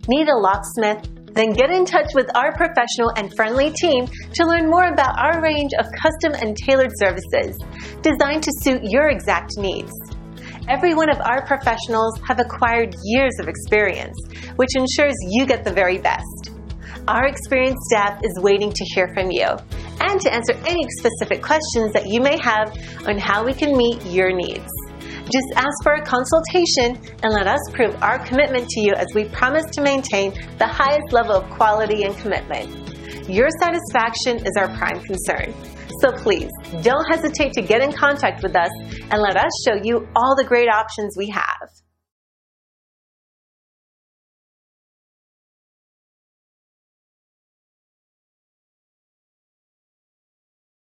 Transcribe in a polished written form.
Need a locksmith? Then get in touch with our professional and friendly team to learn more about our range of custom and tailored services designed to suit your exact needs. Every one of our professionals have acquired years of experience, which ensures you get the very best. Our experienced staff is waiting to hear from you and to answer any specific questions that you may have on how we can meet your needs. Just ask for a consultation and let us prove our commitment to you as we promise to maintain the highest level of quality and commitment. Your satisfaction is our prime concern. So please, don't hesitate to get in contact with us and let us show you all the great options we have.